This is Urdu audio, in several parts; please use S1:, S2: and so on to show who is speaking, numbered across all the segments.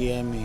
S1: EME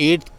S1: 8th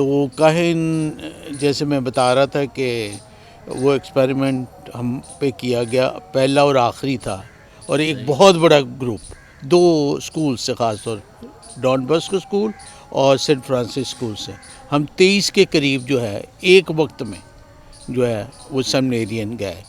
S1: تو کاہن جیسے میں بتا رہا تھا کہ وہ ایکسپیریمنٹ ہم پہ کیا گیا، پہلا اور آخری تھا، اور ایک بہت بڑا گروپ 2 اسکول سے، خاص طور ڈان باسکو اسکول اور سینٹ فرانسس اسکول سے، ہم 23 کے قریب جو ہے ایک وقت میں جو ہے وہ سیمنیرین گئے.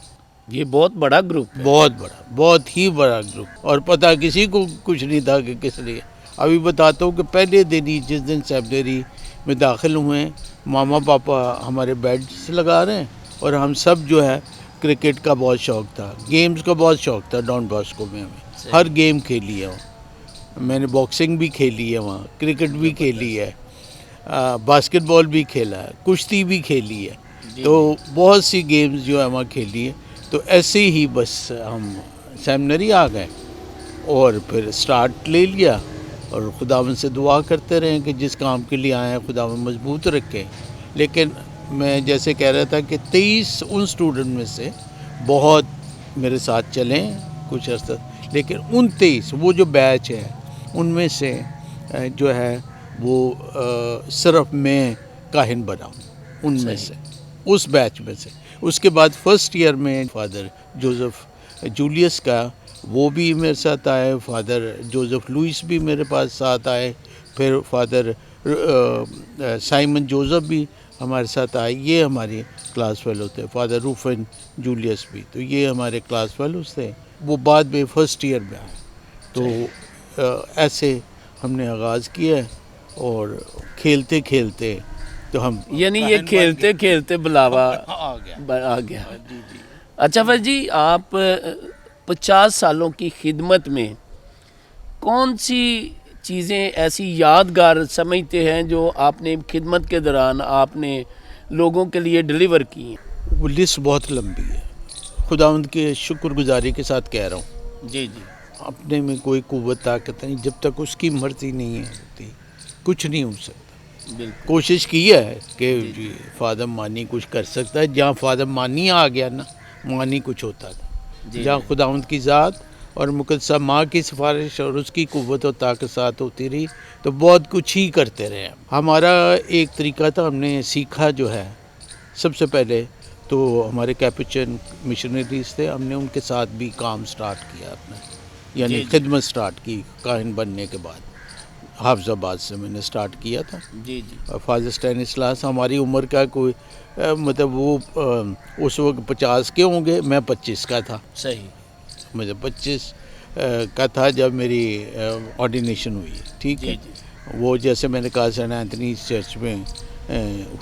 S2: یہ بہت بڑا گروپ ہے.
S1: بہت بڑا، بہت ہی بڑا گروپ، اور پتہ کسی کو کچھ نہیں تھا کہ کس لیے. ابھی بتاتا ہوں کہ پہلے دن ہی جس دن سیمنیری میں داخل ہوئے، ماما پاپا ہمارے بیڈس لگا رہے ہیں، اور ہم سب جو ہے کرکٹ کا بہت شوق تھا، گیمز کا بہت شوق تھا. ڈان باسکو میں ہمیں ہر گیم کھیلی ہے وہاں. میں نے باکسنگ بھی کھیلی ہے وہاں، کرکٹ بھی کھیلی ہے، باسکٹ بال بھی کھیلا ہے، کشتی بھی کھیلی ہے. تو بہت سی گیمز جو ہے وہاں کھیلی ہے. تو ایسے ہی بس ہم سیمنری آ گئے اور پھر سٹارٹ لے لیا، اور خداوند سے دعا کرتے رہے کہ جس کام کے لیے آئے ہیں خداوند مضبوط رکھے. لیکن میں جیسے کہہ رہا تھا کہ 23 ان اسٹوڈنٹ میں سے بہت میرے ساتھ چلیں کچھ عرصہ، لیکن ان 23 وہ جو بیچ ہے ان میں سے جو ہے وہ صرف میں کاہن بنا ہوں ان میں سے، اس بیچ میں سے. اس کے بعد فرسٹ ایئر میں فادر جوزف جولیس کا وہ بھی میرے ساتھ آئے، فادر جوزف لوئس بھی میرے پاس ساتھ آئے، پھر فادر سائمن جوزف بھی ہمارے ساتھ آئے. یہ ہمارے کلاس فیلو تھے. فادر روفن جولیس بھی، تو یہ ہمارے کلاس فیلوز تھے. وہ بعد میں فرسٹ ایئر میں آئے. تو ایسے ہم نے آغاز کیا ہے، اور کھیلتے کھیلتے تو ہم
S2: یعنی یہ کھیلتے کھیلتے بلاوا آ گیا. اچھا فیض جی، آپ 50 سالوں کی خدمت میں کون سی چیزیں ایسی یادگار سمجھتے ہیں جو آپ نے خدمت کے دوران آپ نے لوگوں کے لیے ڈیلیور کی ہیں؟
S1: وہ لسٹ بہت لمبی ہے. خداوند کے شکر گزاری کے ساتھ کہہ رہا ہوں،
S2: جی جی.
S1: اپنے میں کوئی قوت طاقت نہیں، جب تک اس کی مرضی نہیں ہے ہوتی کچھ نہیں ہو سکتا.
S2: بالکل.
S1: کوشش کی ہے کہ جی فادر مانی کچھ کر سکتا ہے. جہاں فادر مانی آ گیا نا، مانی کچھ ہوتا تھا. جہاں خداوند کی ذات اور مقدسہ ماں کی سفارش اور اس کی قوت و طاقت ساتھ ہوتی رہی تو بہت کچھ ہی کرتے رہے. ہمارا ایک طریقہ تھا، ہم نے سیکھا جو ہے سب سے پہلے تو ہمارے کیپچن مشنریز تھے، ہم نے ان کے ساتھ بھی کام سٹارٹ کیا اپنا، یعنی خدمت سٹارٹ کی کاہن بننے کے بعد. حافظ آباد سے میں نے سٹارٹ کیا تھا.
S2: جی جی.
S1: فادر اسٹینسلاس ہماری عمر کا کوئی مطلب وہ اس وقت 50 کے ہوں گے، میں 25 کا تھا.
S2: صحیح.
S1: مجھے 25 کا تھا جب میری آرڈینیشن ہوئی. ٹھیک ہے. وہ جیسے میں نے کہا سینٹ اینتھنی چرچ میں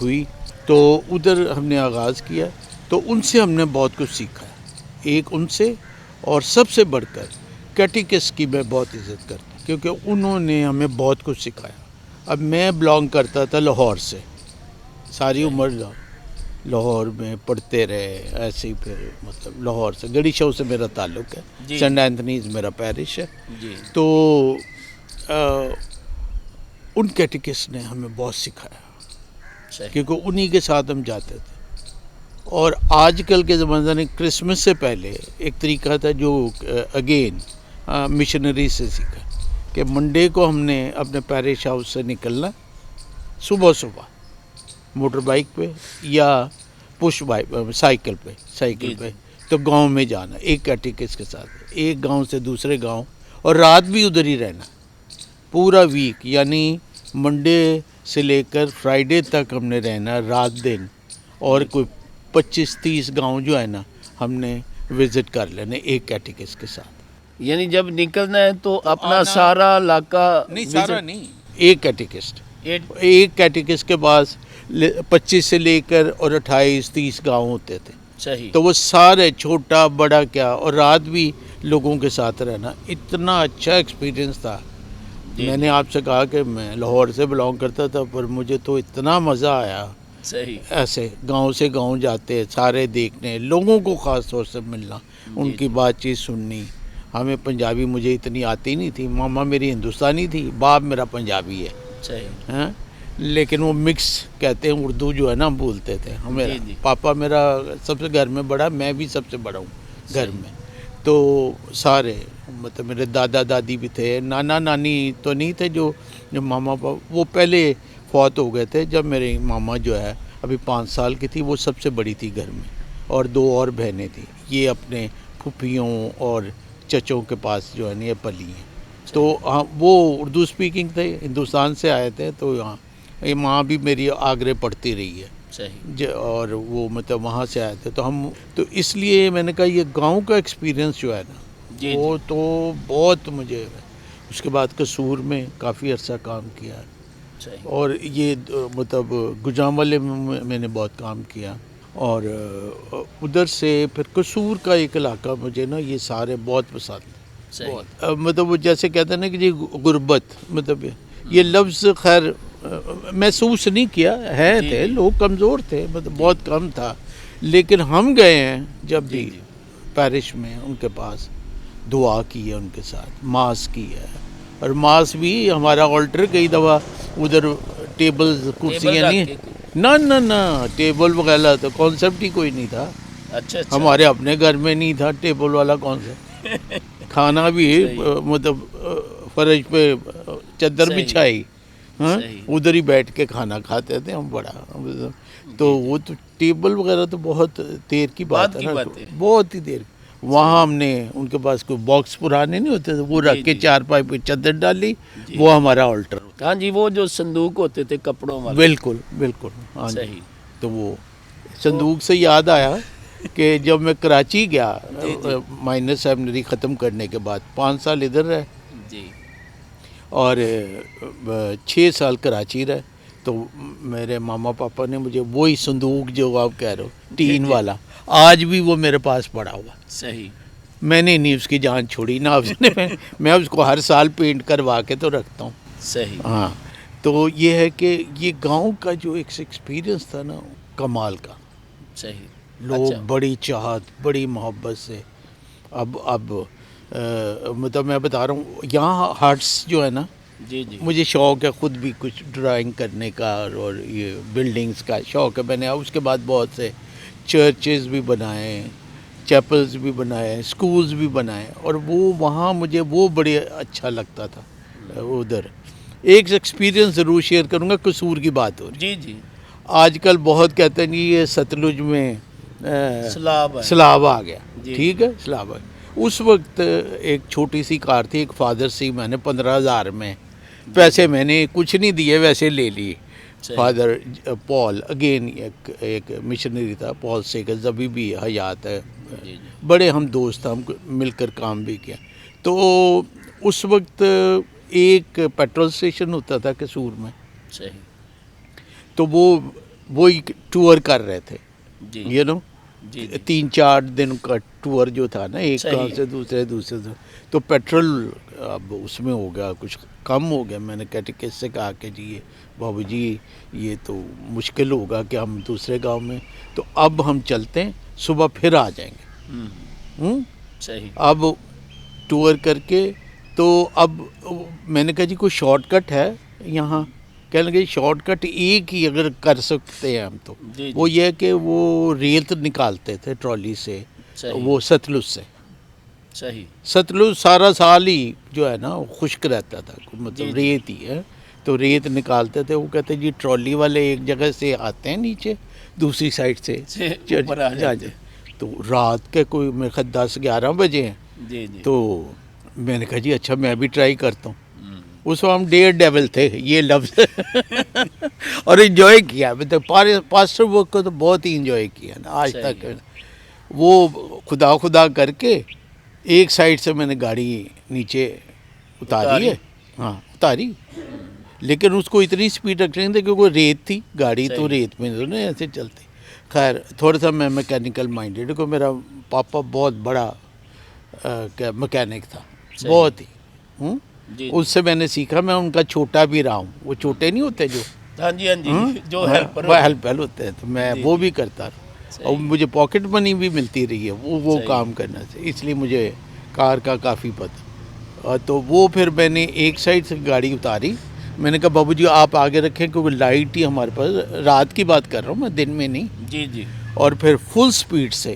S1: ہوئی، تو ادھر ہم نے آغاز کیا. تو ان سے ہم نے بہت کچھ سیکھا ہے. ایک ان سے، اور سب سے بڑھ کر کیٹیکس کی میں بہت عزت کرتا ہوں، کیونکہ انہوں نے ہمیں بہت کچھ سکھایا. اب میں بلانگ کرتا تھا لاہور سے، ساری عمر لاہور میں پڑھتے رہے. ایسے ہی پھر مطلب لاہور سے گڑی شو سے میرا تعلق ہے. سینٹ اینتھنیز میرا پیرش ہے. تو ان کیٹیکس نے ہمیں بہت سکھایا، کیونکہ انہی کے ساتھ ہم جاتے تھے. اور آج کل کے زمانے میں کرسمس سے پہلے ایک طریقہ تھا جو اگین مشنری سے سیکھا، کہ منڈے کو ہم نے اپنے پیرش ہاؤس سے نکلنا صبح موٹر بائک پہ یا پش بائک سائیکل پہ تو گاؤں میں جانا ایک کیٹیکس کے ساتھ، ایک گاؤں سے دوسرے گاؤں، اور رات بھی ادھر ہی رہنا پورا ویک. یعنی منڈے سے لے کر فرائیڈے تک ہم نے رہنا رات دن، اور کوئی 25-30 گاؤں جو ہے نا ہم نے وزٹ کر لینے ایک کیٹیکس کے ساتھ.
S2: یعنی جب نکلنا ہے تو اپنا سارا علاقہ
S1: نہیں، سارا نہیں، ایک کیٹیکس کے پاس 25 سے لے کر اور 28-30 گاؤں ہوتے تھے.
S2: صحیح.
S1: تو وہ سارے چھوٹا بڑا کیا، اور رات بھی لوگوں کے ساتھ رہنا اتنا اچھا ایکسپیرینس تھا. میں نے آپ سے کہا کہ میں لاہور سے بلانگ کرتا تھا، پر مجھے تو اتنا مزہ آیا.
S2: صحیح.
S1: ایسے گاؤں سے گاؤں جاتے، سارے دیکھنے، لوگوں کو خاص طور سے ملنا، ان کی بات چیت سننی. ہمیں پنجابی مجھے اتنی آتی نہیں تھی، ماما میری ہندوستانی تھی، باپ میرا پنجابی ہے.
S2: صحیح.
S1: ہاں، لیکن وہ مکس کہتے ہیں، اردو جو ہے نا ہم بولتے تھے. ہمیں پاپا میرا سب سے گھر میں بڑا، میں بھی سب سے بڑا ہوں گھر میں. تو سارے مطلب میرے دادا دادی بھی تھے، نانا نانی تو نہیں تھے جو ماما پاپا، وہ پہلے فوت ہو گئے تھے جب میری ماما جو ہے ابھی 5 سال کی تھی، وہ سب سے بڑی تھی گھر میں، اور 2 اور بہنیں تھیں، یہ اپنے پھوپھیوں اور چچوں کے پاس جو ہے نا یہ پلی ہیں. تو وہ اردو اسپیکنگ تھے، ہندوستان سے آئے تھے، تو یہ ماں بھی میری آگرے پڑھتی رہی ہے
S2: صحیح.
S1: اور وہ مطلب وہاں سے آئے تھے، تو اس لیے میں نے کہا یہ گاؤں کا ایکسپیرینس جو ہے نا
S2: جی
S1: وہ تو بہت مجھے. اس کے بعد قصور میں کافی عرصہ کام کیا،
S2: صحیح.
S1: اور یہ مطلب گجرانوالے میں میں نے بہت کام کیا، اور ادھر سے پھر قصور کا ایک علاقہ مجھے نا یہ سارے بہت پسند ہیں.
S2: صحیح.
S1: بہت مطلب وہ جیسے کہتے ہیں نا کہ جی غربت، مطلب یہ لفظ خیر محسوس نہیں کیا ہے، تھے لوگ کمزور تھے، مطلب بہت کم تھا، لیکن ہم گئے ہیں جب بھی پیرش میں ان کے پاس دعا کی ہے، ان کے ساتھ ماس کی ہے، اور ماس بھی ہمارا آلٹر کئی دفعہ ادھر ٹیبل کرسیاں نہیں، نہ ٹیبل وغیرہ تو کانسیپٹ ہی کوئی نہیں تھا.
S2: اچھا.
S1: ہمارے اپنے گھر میں نہیں تھا ٹیبل والا کانسیپٹ. کھانا بھی مطلب فرش پہ چادر بچھائی، ہاں ادھر ہی بیٹھ کے کھانا کھاتے تھے ہم. بڑا تو وہ تو ٹیبل وغیرہ تو بہت دیر کی بات ہے نا، بہت ہی دیر. وہاں ہم نے ان کے پاس کوئی باکس پرانے نہیں ہوتے تھے، وہ رکھ کے 4 پائی پہ چادر ڈالی، وہ ہمارا آلٹر.
S2: ہاں جی، وہ جو صندوق ہوتے تھے کپڑوں والے.
S1: بالکل. ہاں
S2: صحیح.
S1: تو وہ صندوق سے یاد آیا کہ جب میں کراچی گیا مائنر سیمنری ختم کرنے کے بعد 5 سال ادھر رہے
S2: جی،
S1: اور 6 سال کراچی رہے، تو میرے ماما پاپا نے مجھے وہی صندوق جو آپ کہہ رہے ہو ٹین والا، آج بھی وہ میرے پاس پڑا ہوا.
S2: صحیح.
S1: میں نے نہیں اس کی جان چھوڑی نہ میں اس کو ہر سال پینٹ کروا کے تو رکھتا ہوں.
S2: صحیح.
S1: ہاں تو یہ ہے کہ یہ گاؤں کا جو ایک ایکسپیرینس تھا نا کمال کا.
S2: صحیح.
S1: لوگ بڑی چاہت، بڑی محبت سے. اب مطلب میں بتا رہا ہوں یہاں ہارٹس جو ہے نا،
S2: جی
S1: مجھے شوق ہے خود بھی کچھ ڈرائنگ کرنے کا، اور یہ بلڈنگز کا شوق ہے. میں نے اس کے بعد بہت سے چرچز بھی بنائے، چیپلز بھی بنائے، سکولز بھی بنائے، اور وہ وہاں مجھے وہ بڑے اچھا لگتا تھا. ادھر ایک ایکسپیرینس ضرور شیئر کروں گا. قصور کی بات ہو رہی.
S2: جی.
S1: آج کل بہت کہتے ہیں یہ ستلج میں سیلاب آ گیا. ٹھیک ہے، سیلاب آ گیا. اس وقت ایک چھوٹی سی کار تھی، ایک فادر سی، میں نے 15,000 میں پیسے میں نے کچھ نہیں دیے، ویسے لے لی. فادر پال اگین ایک مشنری تھا، پال سیکر ابھی بھی حیات ہے، بڑے ہم دوست ہم مل کر کام بھی کیا. تو اس وقت ایک پیٹرول اسٹیشن ہوتا تھا قصور میں.
S2: صحیح.
S1: تو وہی ٹور کر رہے تھے، یہ نو 3-4 دن کا ٹور جو تھا نا، ایک گاؤں سے دوسرے سے. تو پیٹرول اب اس میں ہو گیا کچھ کم ہو گیا. میں نے کیٹیکس سے کہا کہ جی بابو جی یہ تو مشکل ہوگا کہ ہم دوسرے گاؤں میں، تو اب ہم چلتے ہیں، صبح پھر آ جائیں گے.
S2: صحیح.
S1: اب ٹور کر کے تو اب میں نے کہا جی کوئی شارٹ کٹ ہے یہاں؟ کہنے لگے شارٹ کٹ ایک ہی اگر کر سکتے ہیں ہم تو وہ یہ کہ وہ ریت نکالتے تھے ٹرالی سے، وہ ستلج سے.
S2: صحیح.
S1: ستلج سارا سال ہی جو ہے نا خشک رہتا تھا، مطلب ریت ہی ہے، تو ریت نکالتے تھے. وہ کہتے جی ٹرالی والے ایک جگہ سے آتے ہیں نیچے، دوسری سائڈ سے تو رات کے کوئی میرے خیال 10-11 بجے ہیں. تو میں نے کہا جی اچھا میں بھی ٹرائی کرتا ہوں. اس وقت ہم ڈیئر ڈیول تھے یہ لفظ اور انجوائے کیا. پاسٹر ورک کو تو بہت ہی انجوائے کیا نا آج تک. وہ خدا کر کے ایک سائڈ سے میں نے گاڑی نیچے اتاری ہے، ہاں اتاری، لیکن اس کو اتنی سپیڈ رکھ رہے تھے کیونکہ ریت تھی گاڑی، تو ریت میں تو ایسے چلتے. خیر تھوڑا سا میں میکینیکل مائنڈیڈ کو، میرا پاپا بہت بڑا میکینک تھا، بہت ہی. اس سے میں نے سیکھا. میں ان کا چھوٹا بھی رہا ہوں. وہ چھوٹے نہیں ہوتے جو ہیلپر ہوتے ہیں، تو میں وہ بھی کرتا رہا. اور مجھے پاکٹ منی بھی ملتی رہی ہے وہ کام کرنے سے، اس لیے مجھے کار کا کافی پتہ. تو وہ پھر میں نے ایک سائڈ سے گاڑی اتاری. میں نے کہا بابو جی آپ آگے رکھیں کیونکہ لائٹ ہی ہمارے پاس، رات کی بات کر رہا ہوں میں، دن میں نہیں. اور پھر فل سپیڈ سے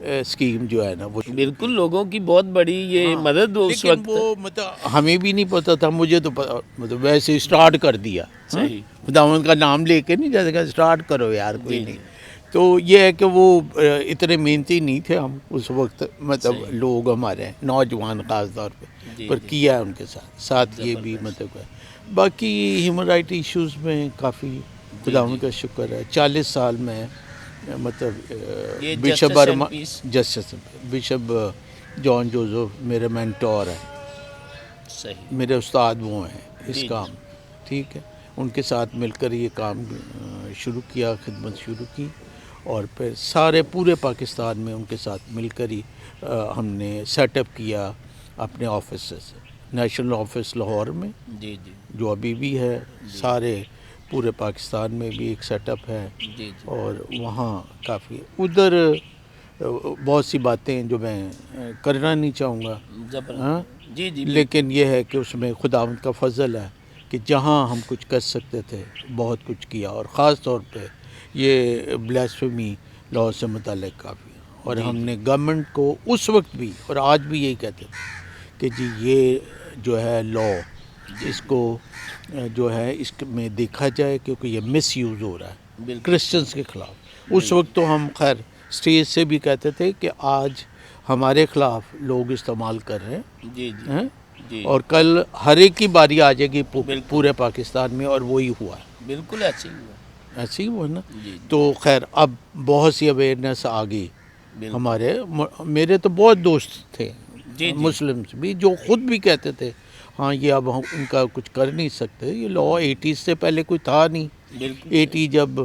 S1: اسکیم جو ہے نا وہ
S2: بالکل لوگوں کی بہت بڑی یہ مدد اس
S1: لیکن
S2: وقت
S1: وہ مطلب ہمیں بھی نہیں پتا تھا, مجھے تو مطلب ویسے اسٹارٹ کر دیا,
S2: صحیح.
S1: خداوند کا نام لے کے نہیں جیسے کہ اسٹارٹ کرو یار کوئی
S2: جی
S1: نہیں. تو یہ ہے کہ وہ اتنے محنتی نہیں تھے ہم اس وقت, مطلب لوگ ہمارے نوجوان خاص طور پہ, پر کیا ہے ان کے ساتھ یہ بھی مطلب ہے. باقی ہیومن رائٹ ایشوز میں کافی خداوند کا شکر ہے. 40 سال میں مطلب بشپ جسٹس بشپ جان جوزف میرے مینٹور ہیں,
S2: صحیح,
S1: میرے استاد وہ ہیں اس کام, ٹھیک ہے. ان کے ساتھ مل کر یہ کام شروع کیا, خدمت شروع کی, اور پھر سارے پورے پاکستان میں ان کے ساتھ مل کر ہی ہم نے سیٹ اپ کیا اپنے آفیسز. نیشنل آفس لاہور میں
S2: جی جی
S1: جو ابھی بھی ہے, سارے پورے پاکستان میں بھی ایک سیٹ اپ ہے,
S2: جی
S1: اور وہاں کافی ادھر بہت سی باتیں جو میں کرنا نہیں چاہوں گا, ہاں,
S2: جی جی
S1: لیکن یہ ہے کہ اس میں خداوند کا فضل ہے کہ جہاں ہم کچھ کر سکتے تھے بہت کچھ کیا, اور خاص طور پہ یہ بلیسفیمی لا سے متعلق کافی. اور ہم نے گورنمنٹ کو اس وقت بھی اور آج بھی یہی کہتے تھے کہ جی یہ جو ہے لا, اس کو جو ہے اس میں دیکھا جائے کیونکہ یہ مس یوز ہو رہا ہے کرسچنس کے خلاف. اس وقت تو ہم خیر اسٹیج سے بھی کہتے تھے کہ آج ہمارے خلاف لوگ استعمال کر رہے ہیں,
S2: جی جی
S1: اور کل ہر ایک کی باری آ جائے گی پورے پاکستان میں, اور وہی ہوا ہے.
S2: بالکل ایسے ہی ہوا,
S1: ایسے ہی ہوا نا. تو خیر اب بہت سی اویئرنیس آ گئی ہمارے. میرے تو بہت دوست تھے مسلم بھی جو خود بھی کہتے تھے ہاں یہ اب ہم ان کا کچھ کر نہیں سکتے, یہ لا 80 سے پہلے کوئی تھا نہیں. 80 جب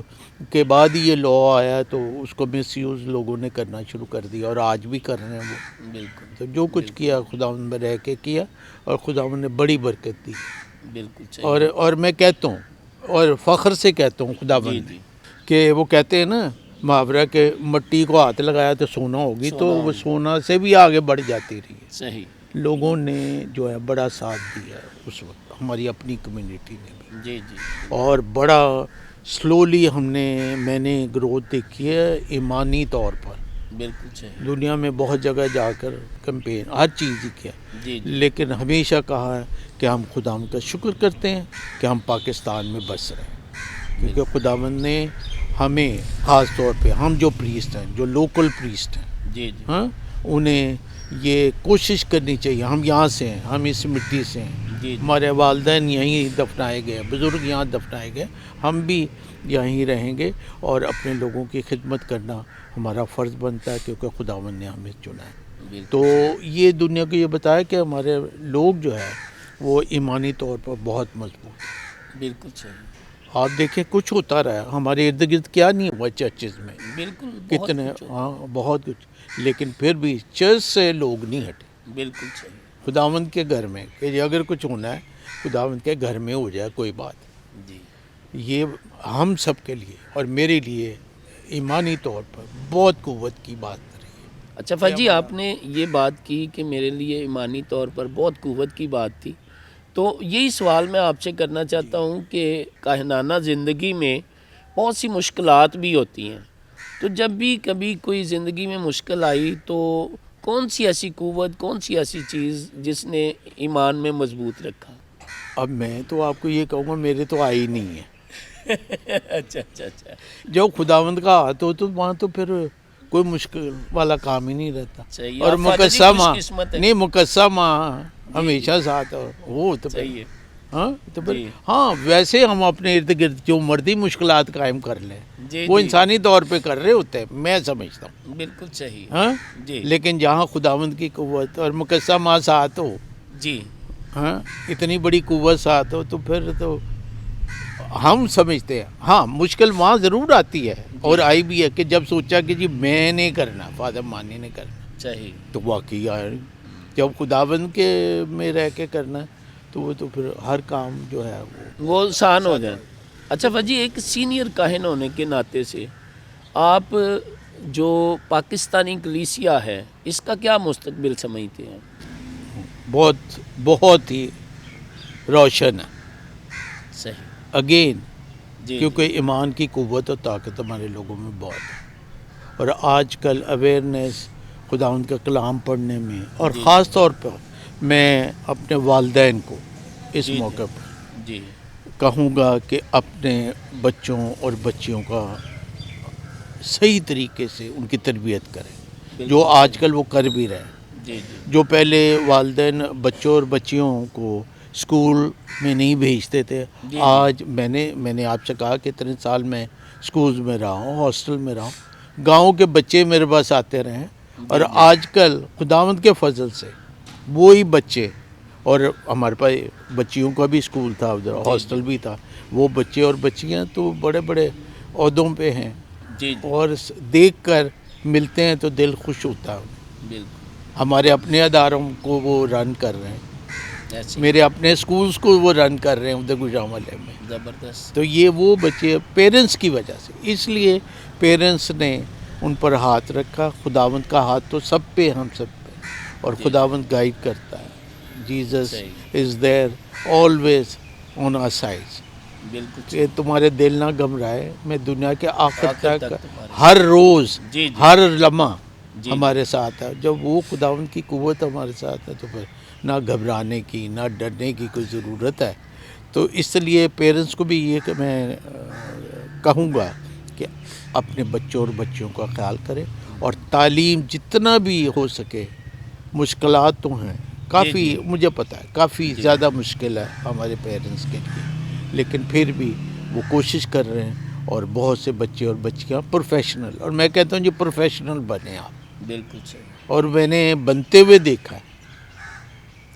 S1: کے بعد ہی یہ لا آیا تو اس کو مس یوز لوگوں نے کرنا شروع کر دیا, اور آج بھی کر رہے ہیں وہ.
S2: بالکل,
S1: تو جو کچھ کیا خداوند میں رہ کے کیا, اور خداوند نے بڑی برکت دی.
S2: بالکل صحیح.
S1: اور میں کہتا ہوں اور فخر سے کہتا ہوں خداوند کہ وہ کہتے ہیں نا محاورہ کہ مٹی کو ہاتھ لگایا تو سونا ہوگی, تو وہ سونا سے بھی آگے بڑھ جاتی رہی ہے.
S2: صحیح.
S1: لوگوں نے جو ہے بڑا ساتھ دیا اس وقت, ہماری اپنی کمیونٹی نے بھی,
S2: جی جی,
S1: اور بڑا سلولی میں نے گروتھ دیکھی ہے ایمانی طور پر.
S2: بالکل صحیح.
S1: دنیا میں بہت جگہ جا کر کمپین ہر چیز ہی کیا, لیکن ہمیشہ کہا ہے کہ ہم خداوند کا شکر کرتے ہیں کہ ہم پاکستان میں بس رہے ہیں, کیونکہ خداوند نے ہمیں خاص طور پہ ہم جو پریسٹ ہیں, جو لوکل پریسٹ ہیں,
S2: جی جی,
S1: ہاں, انہیں یہ کوشش کرنی چاہیے. ہم یہاں سے ہیں, ہم اس مٹی سے ہیں, ہمارے والدین یہیں دفنائے گئے, بزرگ یہاں دفنائے گئے, ہم بھی یہیں رہیں گے, اور اپنے لوگوں کی خدمت کرنا ہمارا فرض بنتا ہے کیونکہ خداوند نے ہمیں چنا ہے. تو یہ دنیا کو یہ بتایا کہ ہمارے لوگ جو ہے وہ ایمانی طور پر بہت مضبوط ہیں.
S2: بالکل صحیح.
S1: آپ دیکھیں کچھ ہوتا رہا ہمارے ارد گرد, کیا نہیں ہوا چرچز میں,
S2: بالکل
S1: کتنے, ہاں بہت کچھ, لیکن پھر بھی چرچ سے لوگ نہیں ہٹے.
S2: بالکل صحیح.
S1: خداوند کے گھر میں کہ اگر کچھ ہونا ہے خداوند کے گھر میں ہو جائے کوئی بات.
S2: جی,
S1: یہ ہم سب کے لیے اور میرے لیے ایمانی طور پر بہت قوت کی بات رہی ہے.
S2: اچھا فجی, آپ نے یہ بات کی کہ میرے لیے ایمانی طور پر بہت قوت کی بات تھی, تو یہی سوال میں آپ سے کرنا چاہتا ہوں کہ کاہنانہ زندگی میں بہت سی مشکلات بھی ہوتی ہیں, تو جب بھی کبھی کوئی زندگی میں مشکل آئی تو کون سی ایسی قوت, کون سی ایسی چیز جس نے ایمان میں مضبوط رکھا؟
S1: اب میں تو آپ کو یہ کہوں گا میرے تو آئی نہیں ہے.
S2: اچھا اچھا اچھا,
S1: جو خداوند کا ہاتھ ہو تو وہاں تو پھر کوئی مشکل والا کام ہی نہیں رہتا. اور مقسمہ ہمیشہ ساتھ وہ تو
S2: صحیح.
S1: ہاں تو پھر ہاں ویسے ہم اپنے ارد گرد جو مرضی مشکلات قائم کر لیں وہ انسانی طور پہ کر رہے ہوتے ہیں, میں سمجھتا ہوں.
S2: بالکل صحیح.
S1: ہاں, لیکن جہاں خداوند کی قوت اور مقسمہ ساتھ ہو,
S2: جی
S1: ہاں, اتنی بڑی قوت ساتھ ہو, تو پھر تو ہم سمجھتے ہیں ہاں مشکل وہاں ضرور آتی ہے, اور آئی بھی ہے کہ جب سوچا کہ جی میں نہیں کرنا, فادر مانی نہیں کرنا,
S2: صحیح,
S1: تو واقعی جب خداوند کے میں رہ کے کرنا تو وہ تو پھر ہر کام جو ہے
S2: وہ آسان ہو جائے. اچھا فجی, ایک سینئر کاہن ہونے کے ناطے سے آپ جو پاکستانی کلیسیا ہے اس کا کیا مستقبل سمجھتے ہیں؟
S1: بہت بہت ہی روشن ہے.
S2: صحیح.
S1: اگین کیونکہ ایمان کی قوت اور طاقت ہمارے لوگوں میں بہت ہے, اور آج کل اویئرنیس خداوند کا کلام پڑھنے میں، اور خاص طور پر میں اپنے والدین کو اس موقع پر
S2: جی
S1: کہوں گا کہ اپنے بچوں اور بچیوں کا صحیح طریقے سے ان کی تربیت کریں، جو آج کل وہ کر بھی رہے ہیں۔
S2: جی جی
S1: جو پہلے والدین بچوں اور بچیوں کو اسکول میں نہیں بھیجتے تھے، آج میں نے آپ سے کہا کہ اتنے سال میں اسکولز میں رہا ہوں، ہاسٹل میں رہا ہوں، گاؤں کے بچے میرے پاس آتے رہے ہیں، اور آج کل خداوند کے فضل سے وہی بچے، اور ہمارے پاس بچیوں کا بھی اسکول تھا ادھر، ہاسٹل بھی تھا، وہ بچے اور بچیاں تو بڑے بڑے عہدوں پہ ہیں،
S2: جی
S1: اور دیکھ کر ملتے ہیں تو دل خوش ہوتا ہے۔
S2: بالکل
S1: ہمارے اپنے اداروں کو وہ رن کر رہے ہیں،
S2: ایسے
S1: میرے اپنے سکولز کو وہ رن کر رہے ہیں ادھر گوجرانوالے میں۔
S2: زبردست۔
S1: تو یہ وہ بچے پیرنٹس کی وجہ سے، اس لیے پیرنٹس نے ان پر ہاتھ رکھا۔ خداوند کا ہاتھ تو سب پہ، ہم سب پہ، اور خداوند گائیڈ کرتا ہے۔ Jesus is there always on our side,
S2: بالکل
S1: کہ تمہارے دل نہ گھبرائے، میں دنیا کے آخر
S2: آخر
S1: تک
S2: تک تمہارے
S1: ہر روز
S2: جی جی
S1: ہر لمحہ
S2: جی
S1: ہمارے ساتھ ہے۔ جب وہ خداوند کی قوت ہمارے ساتھ ہے تو پھر نہ گھبرانے کی نہ ڈرنے کی کوئی ضرورت ہے۔ تو اس لیے پیرنٹس کو بھی یہ کہ میں کہوں گا کہ اپنے بچوں اور بچیوں کا خیال کریں، اور تعلیم جتنا بھی ہو سکے، مشکلات تو ہیں کافی، مجھے پتہ ہے کافی زیادہ مشکل ہے ہمارے پیرنٹس کے لیے، لیکن پھر بھی وہ کوشش کر رہے ہیں، اور بہت سے بچے اور بچیاں پروفیشنل، اور میں کہتا ہوں جو پروفیشنل بنے آپ،
S2: بالکل صحیح۔
S1: اور میں نے بنتے ہوئے دیکھا ہے،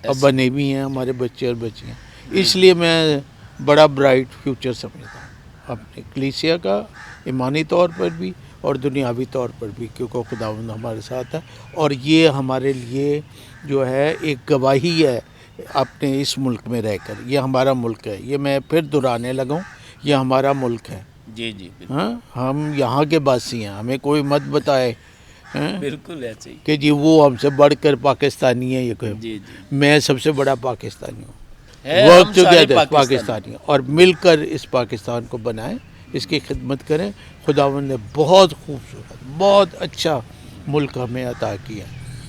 S1: اور بنے بھی ہیں ہمارے بچے اور بچیاں، اس لیے میں بڑا برائٹ فیوچر سمجھتا ہوں اپنے کلیسیا کا، ایمانی طور پر بھی اور دنیاوی طور پر بھی، کیونکہ خداوند ہمارے ساتھ ہے، اور یہ ہمارے لیے جو ہے ایک گواہی ہے اپنے اس ملک میں رہ کر۔ یہ ہمارا ملک ہے، یہ میں پھر دہرانے لگا ہوں، یہ ہمارا ملک ہے،
S2: جی جی بالکل
S1: ہاں، ہم یہاں کے باسی ہیں، ہمیں کوئی مت بتائے
S2: بالکل ایسے ہی۔
S1: کہ جی وہ ہم سے بڑھ کر پاکستانی ہے، یہ کوئی،
S2: جی جی
S1: میں سب سے بڑا پاکستانی ہوں،
S2: ہے،
S1: ورک
S2: ہم سارے
S1: ٹوگیدر
S2: پاکستانی۔
S1: پاکستانی، اور مل کر اس پاکستان کو بنائیں، اس کی خدمت کریں۔ خداوند نے بہت خوبصورت، بہت اچھا ملک ہمیں عطا کیا۔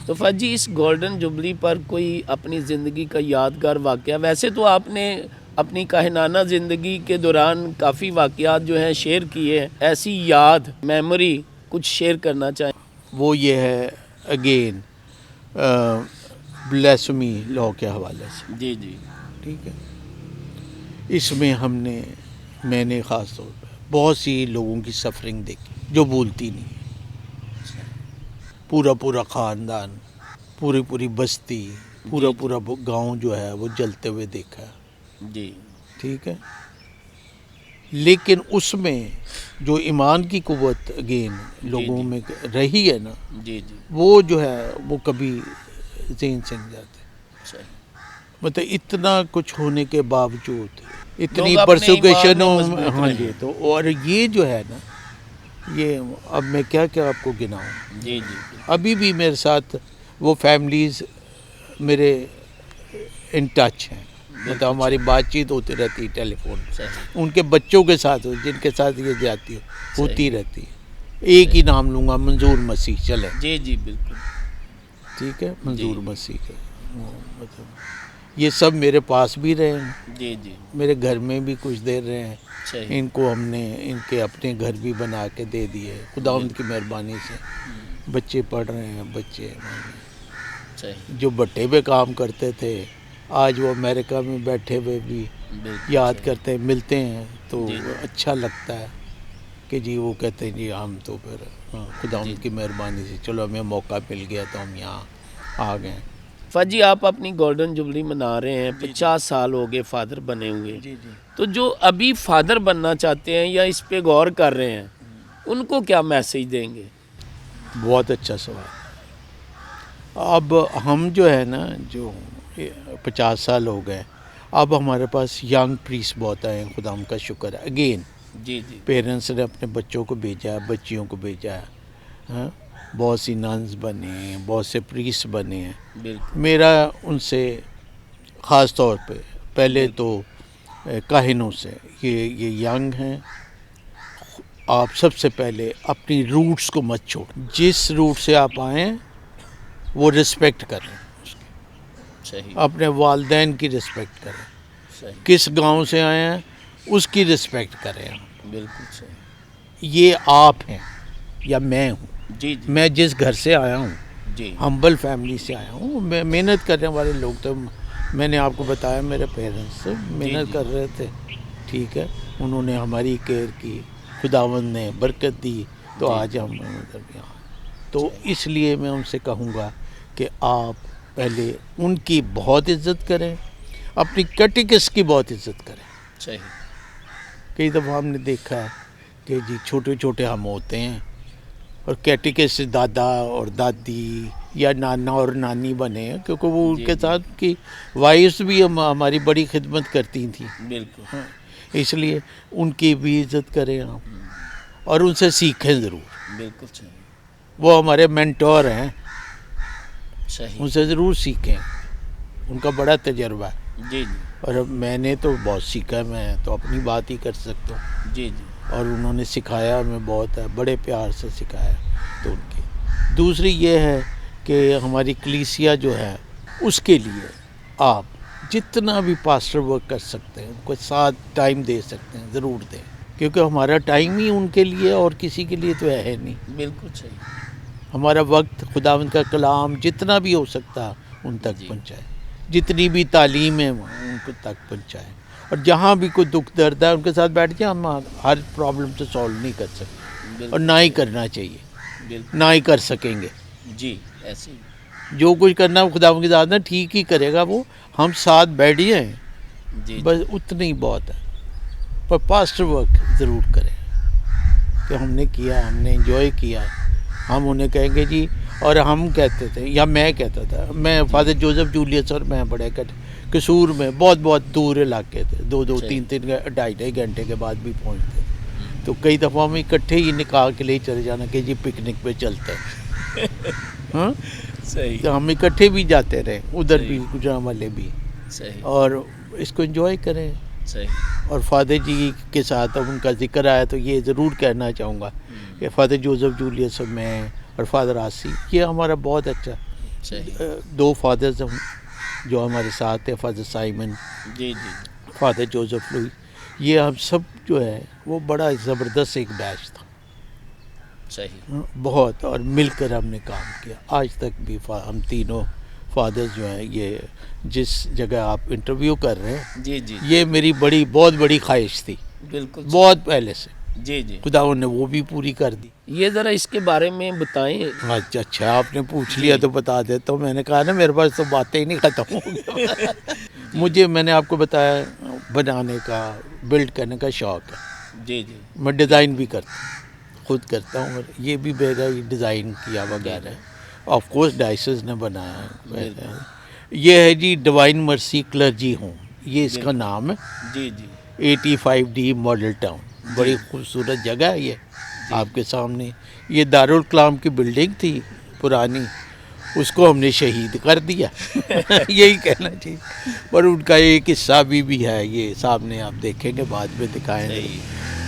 S2: تو فہد جی، اس گولڈن جبلی پر کوئی اپنی زندگی کا یادگار واقعہ، ویسے تو آپ نے اپنی کاہنانہ زندگی کے دوران کافی واقعات جو ہیں شیئر کیے ہیں، ایسی یاد، میموری کچھ شیئر کرنا چاہیں؟
S1: وہ یہ ہے اگین بلیسمی لاء کے حوالے سے،
S2: جی جی
S1: ٹھیک ہے، اس میں میں نے خاص طور پہ بہت سی لوگوں کی سفرنگ دیکھی جو بھولتی نہیں ہے، پورا خاندان، پوری بستی، پورا گاؤں جو ہے وہ جلتے ہوئے دیکھا ہے،
S2: جی
S1: ٹھیک ہے، لیکن اس میں جو ایمان کی قوت اگین لوگوں میں رہی ہے نا،
S2: جی جی
S1: وہ جو ہے وہ کبھی ذہن سے نہیں جاتے۔
S2: صحیح۔
S1: مطلب اتنا کچھ ہونے کے باوجود اتنی
S2: لوگ اپنے
S1: پرسیکیوشن،
S2: ایمان میں مضبوط
S1: ہاں
S2: رہے۔
S1: جی، تو اور یہ جو ہے نا، یہ اب میں کیا آپ کو گناؤں،
S2: جی جی
S1: ابھی بھی میرے ساتھ وہ فیملیز میرے ان ٹچ ہیں، مطلب ہماری بات چیت ہوتی رہتی ہے ٹیلی فون،
S2: صحیح۔
S1: ان کے بچوں کے ساتھ جن کے ساتھ یہ جاتی ہوتی رہتی ہے۔ ایک ہی نام لوں گا، منظور مسیح، چلے،
S2: جی جی بالکل
S1: ٹھیک ہے، منظور مسیح کا، مطلب یہ سب میرے پاس بھی رہے ہیں،
S2: جی جی
S1: میرے گھر میں بھی کچھ دیر رہے ہیں،
S2: صحیح۔
S1: ان کو ہم نے ان کے اپنے گھر بھی بنا کے دے دیے خداوند کی مہربانی سے، بچے پڑھ رہے ہیں، بچے
S2: صحیح
S1: جو بٹے پہ کام کرتے تھے آج وہ امریکہ میں بیٹھے ہوئے بھی
S2: بالکل
S1: یاد کرتے ہیں، ملتے ہیں تو
S2: جی جی۔
S1: اچھا لگتا ہے کہ جی وہ کہتے ہیں جی ہم تو پھر خداوند کی مہربانی سے چلو ہمیں موقع مل گیا تو ہم یہاں آ گئے۔
S2: فہد جی، آپ اپنی گولڈن جبلی منا رہے ہیں، 50 سال ہو گئے فادر بنے ہوئے،
S1: جی جی،
S2: تو جو ابھی فادر بننا چاہتے ہیں یا اس پہ غور کر رہے ہیں، ان کو کیا میسیج دیں گے؟
S1: بہت اچھا سوال۔ اب ہم جو ہے نا، جو 50 سال ہو گئے، اب ہمارے پاس ینگ پریس بہت آئے ہیں، خدا کا شکر ہے، اگین
S2: جی جی
S1: پیرنٹس نے اپنے بچوں کو بھیجا ہے، بچیوں کو بھیجا ہے، ہاں، بہت سی ننز بنے ہیں، بہت سے پریس بنے ہیں۔
S2: بالکل
S1: میرا ان سے خاص طور پہ پہلے تو کاہنوں سے، یہ ینگ ہیں، آپ سب سے پہلے اپنی روٹس کو مت چھوڑ. جس روٹ سے آپ آئیں وہ رسپیکٹ کریں,
S2: صحیح
S1: اپنے والدین کی رسپیکٹ کریں.
S2: صحیح
S1: کس گاؤں سے آئے ہیں اس کی رسپیکٹ کریں.
S2: بالکل صحیح.
S1: یہ آپ ہیں یا میں ہوں.
S2: جی جی
S1: میں جس گھر سے آیا ہوں,
S2: جی
S1: ہمبل فیملی سے آیا ہوں, میں محنت کرنے والے لوگ. تو میں نے آپ کو بتایا میرے پیرنٹس محنت
S2: جی.
S1: کر رہے تھے, ٹھیک ہے, انہوں نے ہماری کیئر کی, خداوند نے برکت دی, تو
S2: جی.
S1: آج ہم مطلب یہاں. تو اس لیے میں ان سے کہوں گا کہ آپ پہلے ان کی بہت عزت کریں, اپنی کیٹیکس کی بہت عزت کریں.
S2: صحیح.
S1: کئی دفعہ ہم نے دیکھا ہے کہ جی چھوٹے چھوٹے ہم ہوتے ہیں اور کیٹیکس دادا اور دادی یا نانا اور نانی بنے ہیں, کیونکہ وہ ان
S2: جی,
S1: کے
S2: جی.
S1: ساتھ کی وائفس بھی ہماری بڑی خدمت کرتی تھیں.
S2: بالکل
S1: اس لیے ان کی بھی عزت کریں آپ, اور ان سے سیکھیں ضرور.
S2: بالکل صحیح.
S1: وہ ہمارے مینٹور ہیں,
S2: صحیح.
S1: ان سے ضرور سیکھیں, ان کا بڑا تجربہ ہے.
S2: جی جی
S1: اور میں نے تو بہت سیکھا, میں تو اپنی بات ہی کر سکتا ہوں,
S2: جی جی
S1: اور انہوں نے سکھایا ہمیں بہت ہے, بڑے پیار سے سکھایا. تو ان کی دوسری یہ ہے کہ ہماری کلیسیا جو ہے اس کے لیے آپ جتنا بھی پاسٹر ورک کر سکتے ہیں, ان کو ساتھ ٹائم دے سکتے ہیں, ضرور دیں, کیونکہ ہمارا ٹائم ہی ان کے لیے اور کسی کے لیے تو ہے نہیں.
S2: بالکل صحیح.
S1: ہمارا وقت خداوند کا کلام جتنا بھی ہو سکتا ان تک
S2: جی.
S1: پہنچائے, جتنی بھی تعلیم ہے ان کو تک پہنچائے. اور جہاں بھی کوئی دکھ درد ہے ان کے ساتھ بیٹھ کے, ہم ہر پرابلم سے سالو نہیں کر سکتے, اور نہ ہی کرنا چاہیے,
S2: بالکل.
S1: نہ ہی کر سکیں گے.
S2: جی ایسے ہی.
S1: جو کچھ کرنا خداوند کی ذات میں ٹھیک ہی کرے گا, وہ ہم ساتھ بیٹھے ہیں
S2: جی
S1: بس اتنا ہی بہت ہے. پر پاسٹر ورک ضرور کریں کہ ہم نے کیا, ہم نے انجوائے کیا. ہم انہیں کہیں گے جی, اور ہم کہتے تھے, یا میں کہتا تھا, میں فادر جوزف جولیس اور میں بڑے قصور میں بہت بہت دور علاقے تھے, 2-2 3-3 2.5 گھنٹے کے بعد بھی پہنچتے. تو کئی دفعہ ہم اکٹھے ہی نکاح کے لیے چلے جانا کہ جی پکنک پہ چلتے ہیں. ہاں
S2: صحیح.
S1: تو ہم اکٹھے بھی جاتے رہے, ادھر بھی گجرانوالے بھی,
S2: صحیح.
S1: اور اس کو انجوائے کریں.
S2: صحیح.
S1: اور فادر جی کے ساتھ اب ان کا ذکر آیا تو یہ ضرور کہنا چاہوں گا کہ فادر جوزف جولیس اور میں اور فادر آسی, یہ ہمارا بہت اچھا
S2: صحیح.
S1: 2 فادرز ہم جو ہمارے ساتھ ہیں, فادر سائمن,
S2: جی جی
S1: فادر جوزف لوئی, یہ ہم سب جو ہے وہ بڑا زبردست ایک بیچ تھا.
S2: صحیح.
S1: بہت, اور مل کر ہم نے کام کیا. آج تک بھی ہم تینوں فادرز جو ہیں, یہ جس جگہ آپ انٹرویو کر رہے ہیں,
S2: جی جی
S1: یہ میری بہت بڑی خواہش تھی,
S2: بالکل.
S1: بہت پہلے سے.
S2: جی جی.
S1: خداوند نے وہ بھی پوری کر دی.
S2: یہ ذرا اس کے بارے میں بتائیں.
S1: اچھا آپ نے پوچھ لیا تو بتا دیتا ہوں. میں نے کہا نا میرے پاس تو باتیں ہی نہیں ختم ہو گئی. میں نے آپ کو بتایا بنانے کا, بلڈ کرنے کا شوق ہے.
S2: جی جی
S1: میں ڈیزائن بھی کرتا ہوں, خود کرتا ہوں, اور یہ بھی میرا ڈیزائن کیا وغیرہ ہے. آف کورس ڈائسز نے بنایا ہے. یہ ہے جی ڈیوائن مرسی کلرجی ہوم, یہ اس کا نام ہے.
S2: جی جی
S1: 85D ماڈل ٹاؤن, بڑی خوبصورت جگہ ہے یہ آپ کے سامنے. یہ دارالکلام کی بلڈنگ تھی پرانی, اس کو ہم نے شہید کر دیا. یہی کہنا چاہیے. پر ان کا ایک قصہ بھی ہے, یہ سامنے آپ دیکھیں گے, بعد میں دکھائیں گے.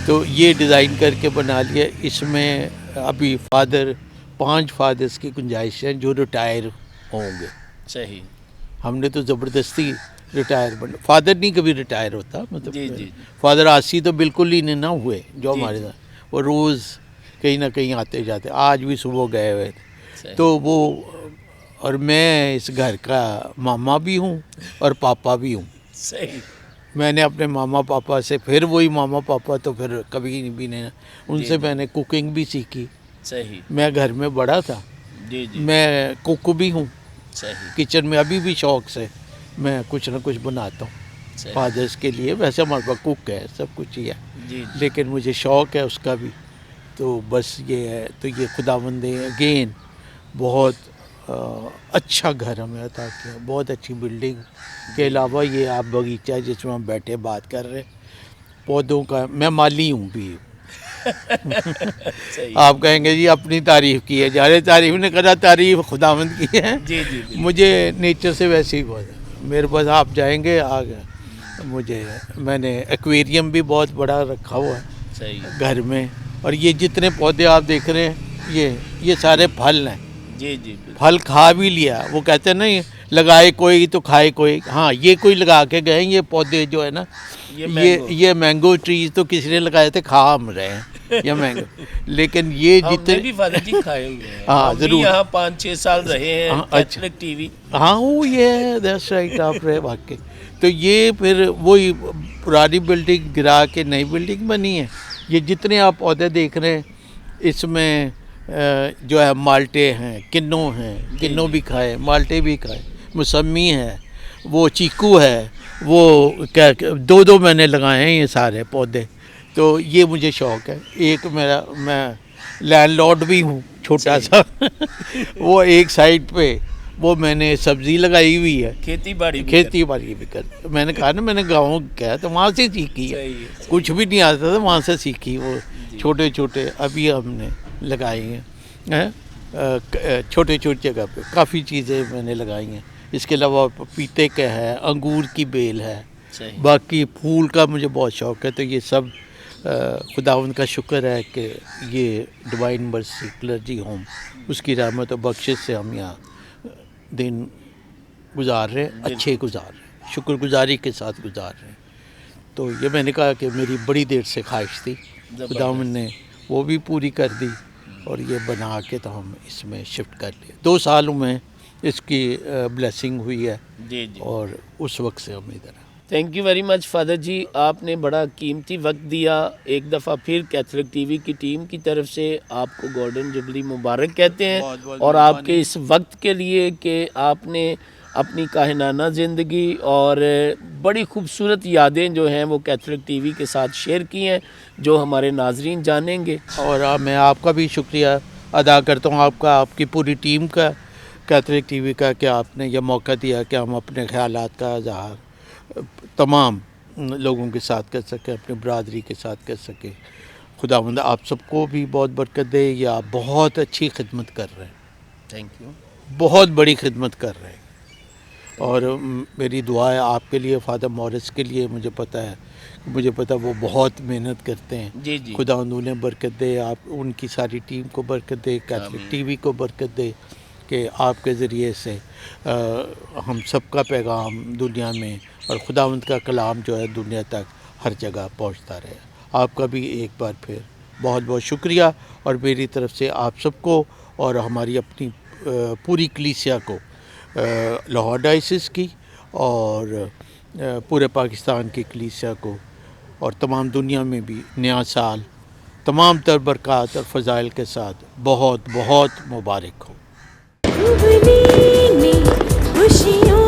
S1: تو یہ ڈیزائن کر کے بنا لیا. اس میں ابھی 5 فادرز کی گنجائش ہے جو ریٹائر ہوں گے.
S2: صحیح.
S1: ہم نے تو زبردستی ریٹائر فادر نہیں کبھی ریٹائر ہوتا, مطلب
S2: جی جی
S1: فادر آسی تو بالکل ہی نہ ہوئے جو ہمارے ساتھ, وہ روز کہیں نہ کہیں آتے جاتے. آج بھی صبح گئے ہوئے تھے. تو وہ, اور میں اس گھر کا ماما بھی ہوں اور پاپا بھی ہوں.
S2: صحیح.
S1: میں نے اپنے ماما پاپا سے, پھر وہی ماما پاپا تو پھر کبھی بھی نہیں, ان سے میں نے کوکنگ بھی سیکھی.
S2: صحیح.
S1: میں گھر میں بڑا تھا,
S2: جی جی
S1: میں کوک بھی ہوں.
S2: صحیح.
S1: کچن میں ابھی بھی شوق سے میں کچھ نہ کچھ بناتا ہوں فادرز کے لیے. ویسے ہمارے پاس کوک ہے, سب کچھ ہی ہے,
S2: جی
S1: لیکن مجھے شوق ہے اس کا بھی. تو بس یہ ہے. تو یہ خداوند نے اگین بہت اچھا گھر ہمیں عطا کیا, بہت اچھی بلڈنگ کے علاوہ یہ آپ باغیچہ جس میں ہم بیٹھے بات کر رہے, پودوں کا. میں مالی ہوں بھی. آپ کہیں گے جی اپنی تعریف کی ہے, جارے تعریف نے کرا, تعریف خداوند کی ہے.
S2: جی جی
S1: مجھے نیچر سے ویسے ہی بہت ہے. میرے پاس آپ جائیں گے آگے, میں نے ایکویریم بھی بہت بڑا رکھا ہوا ہے
S2: صحیح.
S1: گھر میں, اور یہ جتنے پودے آپ دیکھ رہے ہیں یہ سارے پھل ہیں.
S2: جی جی بالکل.
S1: پھل کھا بھی لیا. وہ کہتے ہیں نا لگائے کوئی تو کھائے کوئی. ہاں یہ کوئی لگا کے گئے. یہ پودے جو ہے نا یہ مینگو ٹریز تو کسی نے لگائے تھے, کھا ہم رہے ہیں یہ مینگو. لیکن یہ
S2: ہم نے
S1: جتنے
S2: بھی فادر جی کھائے ہوئے ہیں.
S1: ہاں
S2: ہم بھی
S1: ضرور.
S2: یہاں 5-6 سال رہے ہیں کیتھولک ٹی وی.
S1: ہاں وہ یہ ہے دیٹس رائٹ, آپ رہے واقعی. تو یہ پھر وہی پرانی بلڈنگ گرا کے نئی بلڈنگ بنی ہے. یہ جتنے آپ پودے دیکھ رہے ہیں اس میں جو ہے مالٹے ہیں, کنو ہیں, کنو بھی کھائے, مالٹے بھی کھائے, موسمی ہے, وہ چیکو ہے, وہ دو میں نے لگائے ہیں یہ سارے پودے. تو یہ مجھے شوق ہے. ایک میں لینڈ لارڈ بھی ہوں چھوٹا سا. وہ ایک سائڈ پہ وہ میں نے سبزی لگائی ہوئی ہے,
S2: کھیتی باڑی
S1: بھی کر. میں نے کہا نا میں نے گاؤں کیا تو وہاں سے سیکھی ہے. کچھ بھی نہیں آتا تھا, وہاں سے سیکھی. وہ چھوٹے چھوٹے ابھی ہم نے لگائی ہیں چھوٹے چھوٹے جگہ پہ. کافی چیزیں میں نے لگائی ہیں. اس کے علاوہ پپیتے کا ہے, انگور کی بیل ہے. باقی پھول کا مجھے بہت شوق ہے. تو یہ سب خداوند کا شکر ہے کہ یہ ڈیوائن مرسی کلرجی ہوم اس کی رحمت و بخشش سے ہم یہاں دن گزار رہے ہیں, اچھے گزار رہے ہیں, شکر گزاری کے ساتھ گزار رہے ہیں. تو یہ میں نے کہا کہ میری بڑی دیر سے خواہش تھی, خداوند نے وہ بھی پوری کر دی. اور یہ بنا کے تو ہم اس میں شفٹ کر لیے. 2 سالوں میں اس کی بلیسنگ ہوئی ہے.
S2: جی جی.
S1: اور اس وقت سے ہم ادھر ہیں.
S2: Thank you very much father ji. آپ نے بڑا قیمتی وقت دیا. ایک دفعہ پھر کیتھولک ٹی وی کی ٹیم کی طرف سے آپ کو گولڈن جبلی مبارک کہتے ہیں. اور آپ کے اس وقت کے لیے کہ آپ نے اپنی کاہنانہ زندگی اور بڑی خوبصورت یادیں جو ہیں وہ کیتھولک ٹی وی کے ساتھ شیئر کی ہیں, جو ہمارے ناظرین جانیں گے.
S1: اور میں آپ کا بھی شکریہ ادا کرتا ہوں, آپ کی پوری ٹیم کا, کیتھولک ٹی وی کا, کہ آپ نے یہ موقع دیا کہ ہم اپنے خیالات کا اظہار تمام لوگوں کے ساتھ کر سکیں, اپنی برادری کے ساتھ کر سکیں. خداوند آپ سب کو بھی بہت برکت دے. یہ آپ بہت اچھی خدمت کر رہے ہیں.
S2: Thank you.
S1: بہت بڑی خدمت کر رہے ہیں. اور میری دعا ہے آپ کے لیے, فادر مورس کے لیے. مجھے پتہ وہ بہت محنت کرتے ہیں.
S2: جی جی.
S1: خداوند انہیں برکت دے, آپ ان کی ساری ٹیم کو برکت دے, کیتھولک ٹی وی کو برکت دے, کہ آپ کے ذریعے سے ہم سب کا پیغام دنیا میں اور خداوند کا کلام جو ہے دنیا تک ہر جگہ پہنچتا رہے. آپ کا بھی ایک بار پھر بہت بہت شکریہ. اور میری طرف سے آپ سب کو اور ہماری اپنی پوری کلیسیا کو, لاہور ڈائسس کی اور پورے پاکستان کی کلیسیا کو اور تمام دنیا میں بھی نیا سال تمام تر برکات اور فضائل کے ساتھ بہت بہت مبارک ہو.
S3: خوشیوں